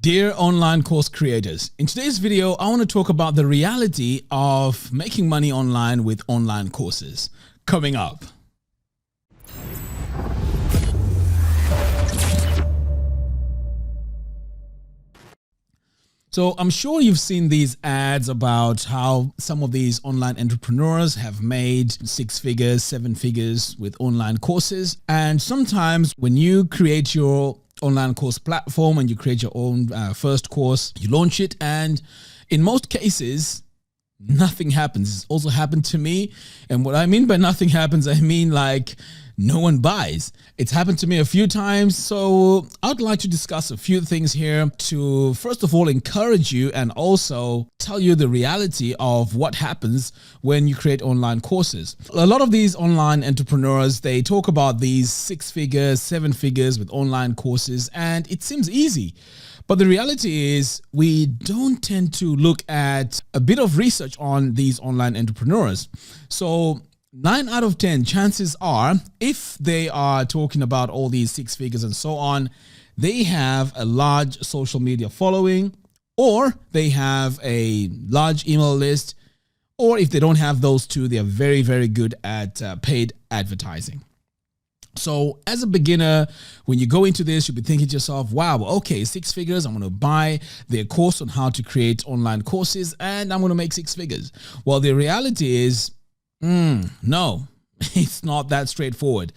Dear online course creators, in today's video, I want to talk about the reality of making money online with online courses. Coming up. So I'm sure you've seen these ads about how some of these online entrepreneurs have made 6 figures, 7 figures with online courses. And sometimes when you create your online course platform and you create your own first course, you launch it, and in most cases, nothing happens. It's also happened to me. And what I mean by nothing happens, I mean like no one buys. It's happened to me a few times. So I'd like to discuss a few things here to, first of all, encourage you and also tell you the reality of what happens when you create online courses. A lot of these online entrepreneurs, they talk about these 6 figures, 7 figures with online courses, and it seems easy. But the reality is we don't tend to look at a bit of research on these online entrepreneurs. So 9 out of 10 chances are, if they are talking about all these 6 figures and so on, they have a large social media following, or they have a large email list, or if they don't have those two, they are very, very good at paid advertising. So as a beginner, when you go into this, you'll be thinking to yourself, wow, okay, 6 figures, I'm going to buy their course on how to create online courses and I'm going to make 6 figures. Well, the reality is, no, it's not that straightforward.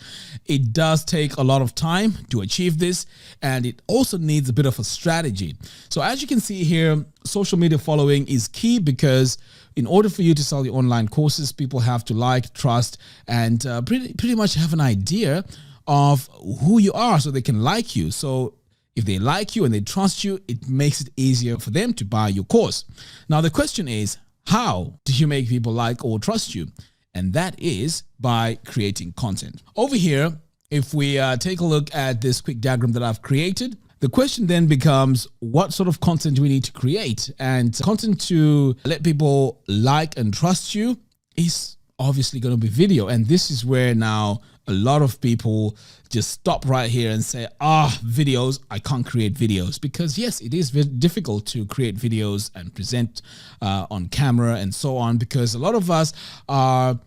It does take a lot of time to achieve this, and it also needs a bit of a strategy. So as you can see here, social media following is key because in order for you to sell your online courses, people have to like, trust, and pretty much have an idea of who you are so they can like you. So if they like you and they trust you, it makes it easier for them to buy your course. Now, the question is, how do you make people like or trust you? And that is by creating content. Over here, if we take a look at this quick diagram that I've created, the question then becomes, what sort of content do we need to create? And content to let people like and trust you is obviously going to be video. And this is where now a lot of people just stop right here and say, videos, I can't create videos. Because yes, it is very difficult to create videos and present on camera and so on, because a lot of us are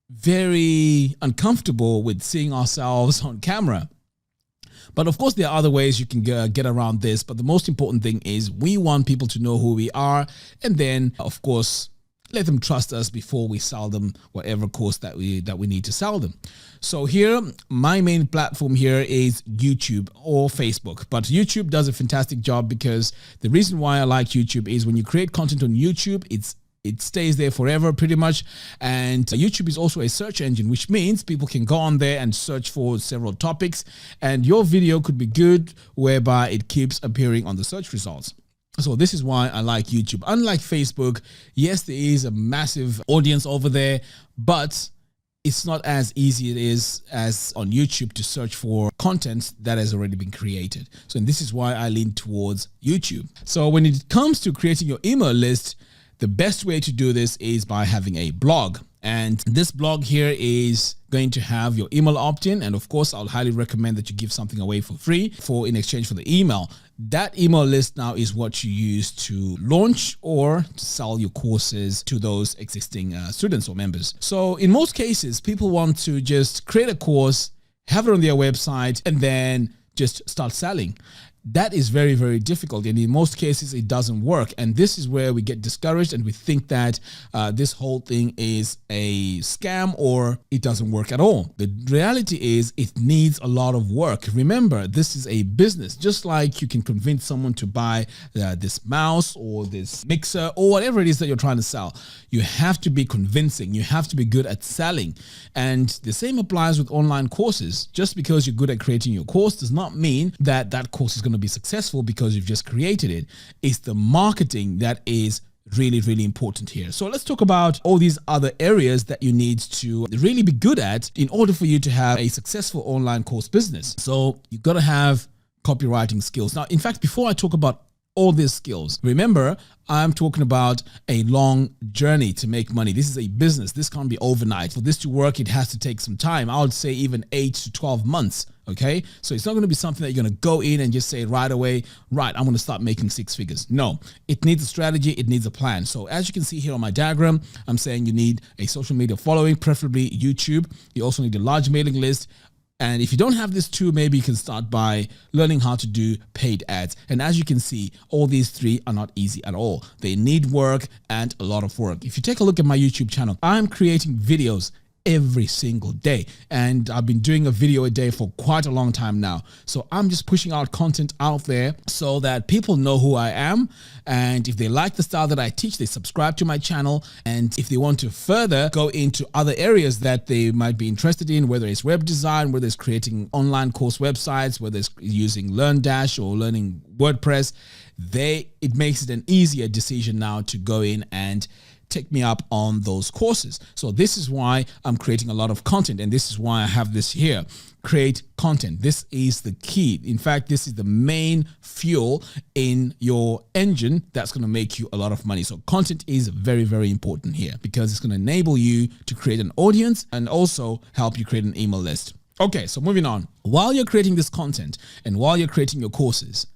very uncomfortable with seeing ourselves on camera. But of course, there are other ways you can get around this. But the most important thing is we want people to know who we are. And then, of course, let them trust us before we sell them whatever course that we need to sell them. So here, my main platform here is YouTube or Facebook. But YouTube does a fantastic job, because the reason why I like YouTube is when you create content on YouTube, it stays there forever pretty much. And YouTube is also a search engine, which means people can go on there and search for several topics. And your video could be good, whereby it keeps appearing on the search results. So this is why I like YouTube. Unlike Facebook, yes, there is a massive audience over there, but it's not as easy it is as on YouTube to search for content that has already been created. So this is why I lean towards YouTube. So when it comes to creating your email list, the best way to do this is by having a blog. And this blog here is going to have your email opt-in. And of course, I'll highly recommend that you give something away for free in exchange for the email. That email list now is what you use to launch or to sell your courses to those existing students or members. So in most cases, people want to just create a course, have it on their website, and then just start selling. That is very, very difficult, and in most cases it doesn't work. And this is where we get discouraged and we think that this whole thing is a scam or it doesn't work at all. The reality is it needs a lot of work. Remember, this is a business. Just like you can convince someone to buy this mouse or this mixer or whatever it is that you're trying to sell, you have to be convincing. You have to be good at selling. And the same applies with online courses. Just because you're good at creating your course does not mean that that course is going to be successful because you've just created it. It's the marketing that is really, really important here. So let's talk about all these other areas that you need to really be good at in order for you to have a successful online course business. So you've got to have copywriting skills. Now, in fact, before I talk about all these skills. Remember, I'm talking about a long journey to make money. This is a business. This can't be overnight. For this to work, it has to take some time. I would say even 8 to 12 months. Okay, so it's not going to be something that you're going to go in and just say right away, right, I'm going to start making 6 figures. No, it needs a strategy. It needs a plan. So as you can see here on my diagram, I'm saying you need a social media following, preferably YouTube. You also need a large mailing list. And if you don't have this too, maybe you can start by learning how to do paid ads. And as you can see, all these 3 are not easy at all. They need work and a lot of work. If you take a look at my YouTube channel, I'm creating videos every single day, and I've been doing a video a day for quite a long time now. So I'm just pushing out content out there so that people know who I am, and if they like the style that I teach, they subscribe to my channel. And if they want to further go into other areas that they might be interested in, whether it's web design, whether it's creating online course websites, whether it's using LearnDash or learning WordPress, it makes it an easier decision now to go in and take me up on those courses. So this is why I'm creating a lot of content, and this is why I have this here. Create content. This is the key. In fact, this is the main fuel in your engine that's going to make you a lot of money. So content is very, very important here because it's going to enable you to create an audience and also help you create an email list. Okay, so moving on. While you're creating this content and while you're creating your courses,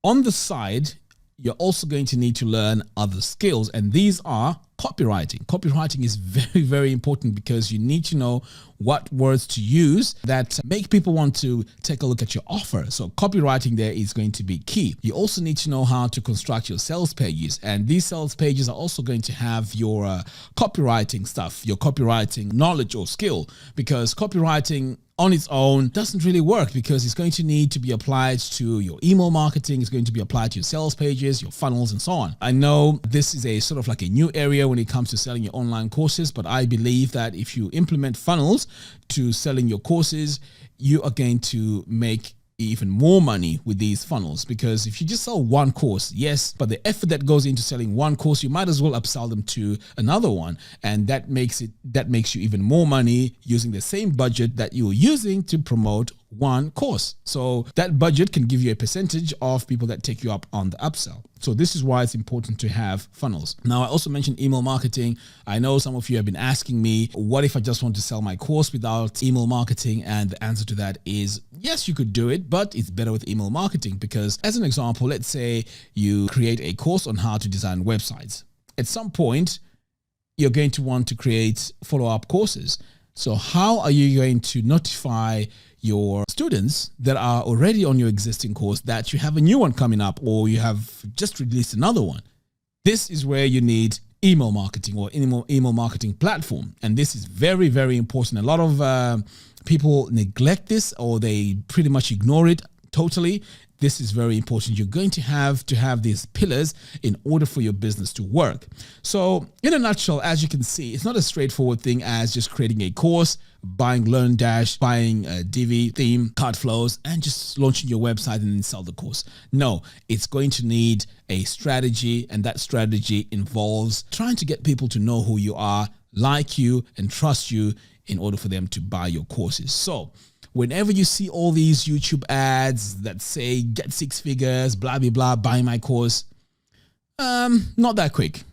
on the side, you're also going to need to learn other skills, and these are copywriting. Copywriting is very, very important because you need to know what words to use that make people want to take a look at your offer. So copywriting there is going to be key. You also need to know how to construct your sales pages, and these sales pages are also going to have your copywriting stuff, your copywriting knowledge or skill, because copywriting on its own doesn't really work because it's going to need to be applied to your email marketing. It's going to be applied to your sales pages, your funnels, and so on. I know this is a sort of like a new area when it comes to selling your online courses, but I believe that if you implement funnels to selling your courses, you are going to make even more money with these funnels, because if you just sell one course, yes, but the effort that goes into selling one course, you might as well upsell them to another one, and that makes you even more money using the same budget that you were using to promote one course. So that budget can give you a percentage of people that take you up on the upsell. So this is why it's important to have funnels. Now, I also mentioned email marketing. I know some of you have been asking me, what if I just want to sell my course without email marketing? And the answer to that is yes, you could do it, but it's better with email marketing because, as an example, let's say you create a course on how to design websites. At some point, you're going to want to create follow-up courses. So how are you going to notify your students that are already on your existing course that you have a new one coming up or you have just released another one? This is where you need email marketing or email marketing platform. And this is very, very important. A lot of people neglect this or they pretty much ignore it totally. This is very important. You're going to have these pillars in order for your business to work. So in a nutshell, as you can see, it's not a straightforward thing as just creating a course, buying LearnDash, buying a Divi theme, card flows, and just launching your website and then sell the course. No, it's going to need a strategy, and that strategy involves trying to get people to know who you are, like you, and trust you in order for them to buy your courses. So whenever you see all these YouTube ads that say get 6 figures, blah, blah, blah, buy my course, not that quick.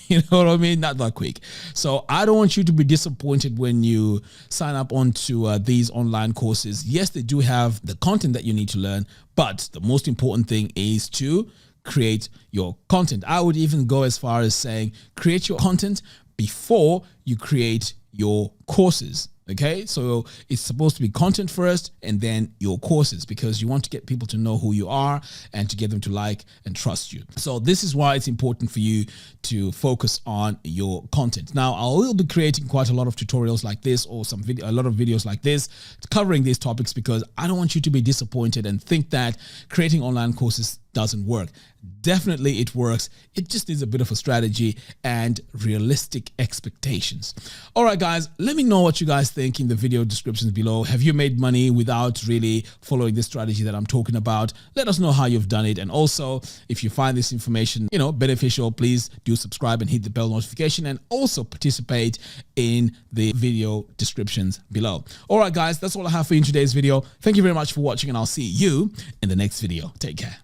You know what I mean? Not that quick. So I don't want you to be disappointed when you sign up onto these online courses. Yes, they do have the content that you need to learn, but the most important thing is to create your content. I would even go as far as saying create your content before you create your courses. Okay, so it's supposed to be content first and then your courses, because you want to get people to know who you are and to get them to like and trust you. So this is why it's important for you to focus on your content. Now, I will be creating quite a lot of tutorials like this or a lot of videos like this covering these topics, because I don't want you to be disappointed and think that creating online courses doesn't work. Definitely it works. It just needs a bit of a strategy and realistic expectations. All right, guys, let me know what you guys think in the video descriptions below. Have you made money without really following this strategy that I'm talking about? Let us know how you've done it. And also, if you find this information, beneficial, please do subscribe and hit the bell notification, and also participate in the video descriptions below. All right, guys, that's all I have for you in today's video. Thank you very much for watching, and I'll see you in the next video. Take care.